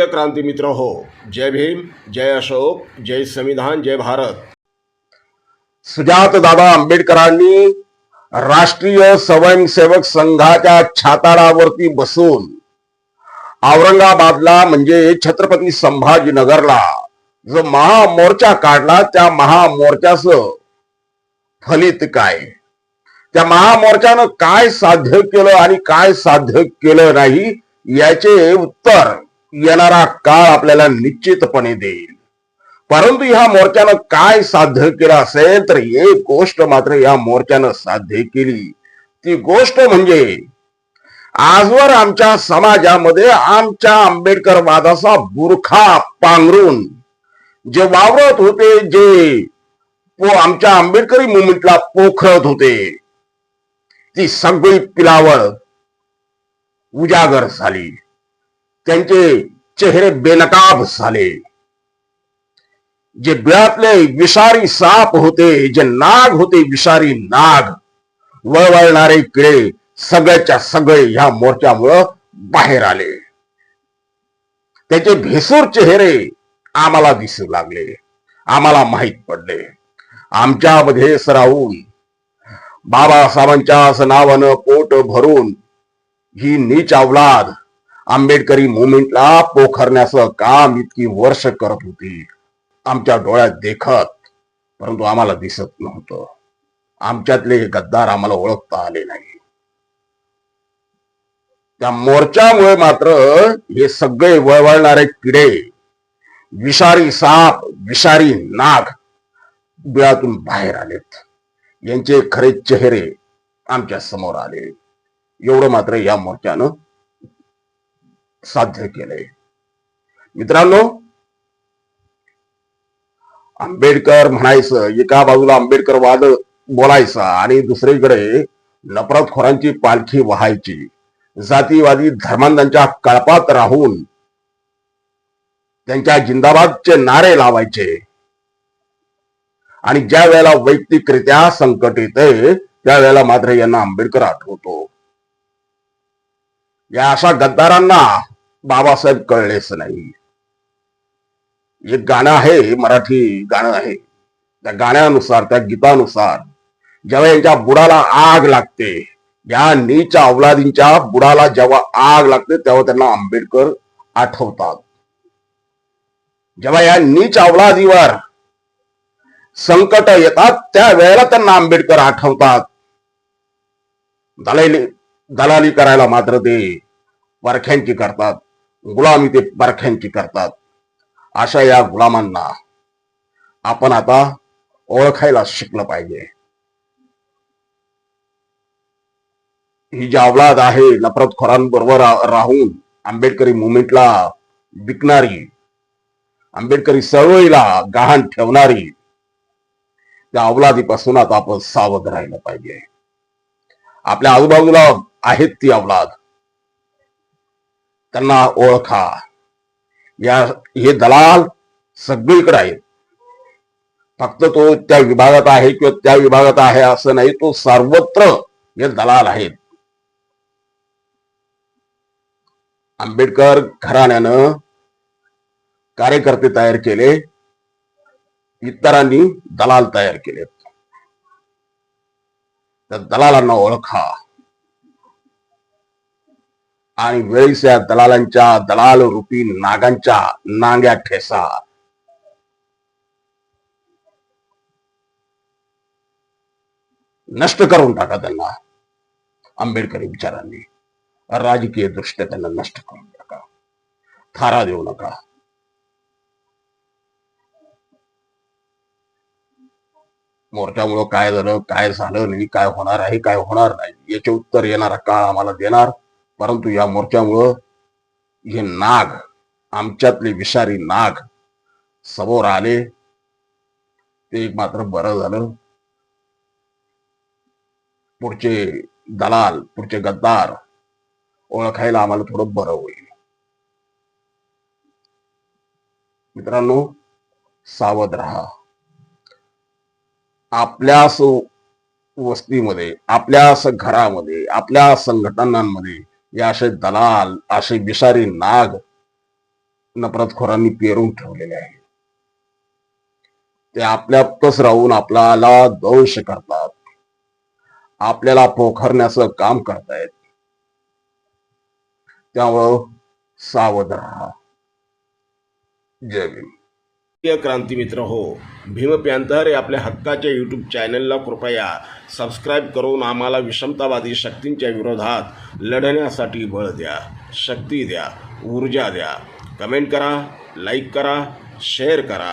प्रिय क्रांती मित्र हो, जय भीम, जय अशोक, जय संविधान, जय भारत. सुजातदादा आंबेडकरांनी राष्ट्रीय स्वयंसेवक संघाच्या छाताडावरती बसून औरंगाबादला म्हणजे छत्रपती संभाजीनगरला जो महामोर्चा काढला, त्या महामोर्चाचं फलित काय, त्या महामोर्चानं काय साध्य केलं आणि काय साध्य केलं नाही याचे उत्तर येणारा काळ आपल्याला निश्चितपणे देईल. परंतु ह्या मोर्चानं काय साध्य केलं असेल तर एक गोष्ट मात्र या मोर्चानं साध्य केली. ती गोष्ट म्हणजे आजवर आमच्या समाजामध्ये आमच्या आंबेडकरवादाचा बुरखा पांघरून जे वावरत होते, जे आमच्या आंबेडकरी मुवमेंटला पोखरत होते, ती सगळी पिलावळ उजागर झाली. त्यांचे चेहरे बेनकाब झाले. जे बिळातले विषारी साप होते, जे नाग होते, विषारी नाग, वळवळणारे किडे सगळ्याच्या सगळे ह्या मोर्चामुळं बाहेर आले. त्याचे भेसूर चेहरे आम्हाला दिसू लागले, आम्हाला माहित पडले. आमच्यामध्ये राहून बाबासाहेबांच्या नावानं पोट भरून ही नीच अवलाद आंबेडकरी मुवमेंटला पोखरण्याचं काम इतकी वर्ष करत होती, आमच्या डोळ्यात देखत, परंतु आम्हाला दिसत नव्हतं. आमच्यातले हे गद्दार आम्हाला ओळखता आले नाही. त्या मोर्चामुळे मात्र हे सगळे वळवळणारे किडे, विषारी साप, विषारी नाग बिळातून बाहेर आलेत. यांचे खरे चेहरे आमच्या समोर आले. एवढं मात्र या मोर्चानं साध्य केलंय. मित्रांनो, आंबेडकर म्हणायचं, एका बाजूला आंबेडकरवाद बोलायचा आणि दुसरीकडे नफरतखोरांची पालखी वाहायची. जातीवादी धर्मांधांच्या कळपात राहून त्यांच्या जिंदाबादचे नारे लावायचे. आणि ज्या वेळेला वैयक्तिकरित्या संकट येते त्यावेळेला मात्र यांना आंबेडकर आठवतो. या अशा गद्दारांना बाबासाहेब कळलेच नाही. एक गाणं आहे, मराठी गाणं आहे, त्या गाण्यानुसार, त्या गीतानुसार जेव्हा यांच्या बुडाला आग लागते, या नीच अवलादींच्या बुडाला जेव्हा आग लागते तेव्हा त्यांना आंबेडकर आठवतात. जेव्हा या नीच अवलादीवर संकट येतात त्यावेळेला त्यांना आंबेडकर आठवतात. दलाली करायला मात्र ते परख्यांची करतात, गुलामी ते परख्यांची करतात. अशा या गुलामांना आपण आता ओळखायला शिकलं पाहिजे. ही जी अवलाद आहे, नफरतखोरांबरोबर राहून आंबेडकरी मुवमेंटला विकणारी, आंबेडकरी चळवळीला गहाण ठेवणारी, त्या अवलादीपासून आता आपण सावध राहिलं पाहिजे. आपल्या आजूबाजूला आहेत ती अवलाद, त्यांना ओळखा. हे दलाल सगळीकडे आहेत. फक्त तो त्या विभागात आहे किंवा त्या विभागात आहे असं नाही, तो सर्वत्र हे दलाल आहेत. आंबेडकर घराण्यानं कार्यकर्ते तयार केले, इतरांनी दलाल तयार केलेत. त्या दलालांना ओळखा आणि वेळीच या दलालांच्या, दलाल रूपी नागांच्या नांग्या ठेसा. नष्ट करून टाका त्यांना. आंबेडकरी विचारांनी राजकीय दृष्ट्या त्यांना नष्ट करून टाका. थारा देऊ नका. मोर्चामुळं काय झालं, काय झालं नाही, काय होणार आहे, काय होणार नाही याचे उत्तर येणारा काळ आम्हाला देणार. परंतु या मोर्चामुळं हे नाग, आमच्यातले विषारी नाग समोर आले, ते एक मात्र बरं झालं. पुढचे दलाल, पुढचे गद्दार ओळखायला आम्हाला थोडं बरं होईल. मित्रांनो, सावध राहा. आपल्याच वस्तीमध्ये, आपल्याच घरामध्ये, आपल्या संघटनांमध्ये या असे दलाल, असे विषारी नाग नफरतखोरांनी पेरून ठेवलेले आहे. ते आपल्यातच राहून आपल्याला दंश करतात, आपल्याला पोखरण्याचं काम करतायत. त्यामुळं सावध राहा. जय भीम. प्रिय क्रांती मित्र हो, भीम पॅन्थर या आपल्या हक्काच्या यूट्यूब चॅनलला कृपया सबस्क्राईब करून आम्हाला विषमतावादी शक्तींच्या विरोधात लढण्यासाठी बळ द्या, शक्ती द्या, ऊर्जा द्या. कमेंट करा, लाईक करा, शेअर करा.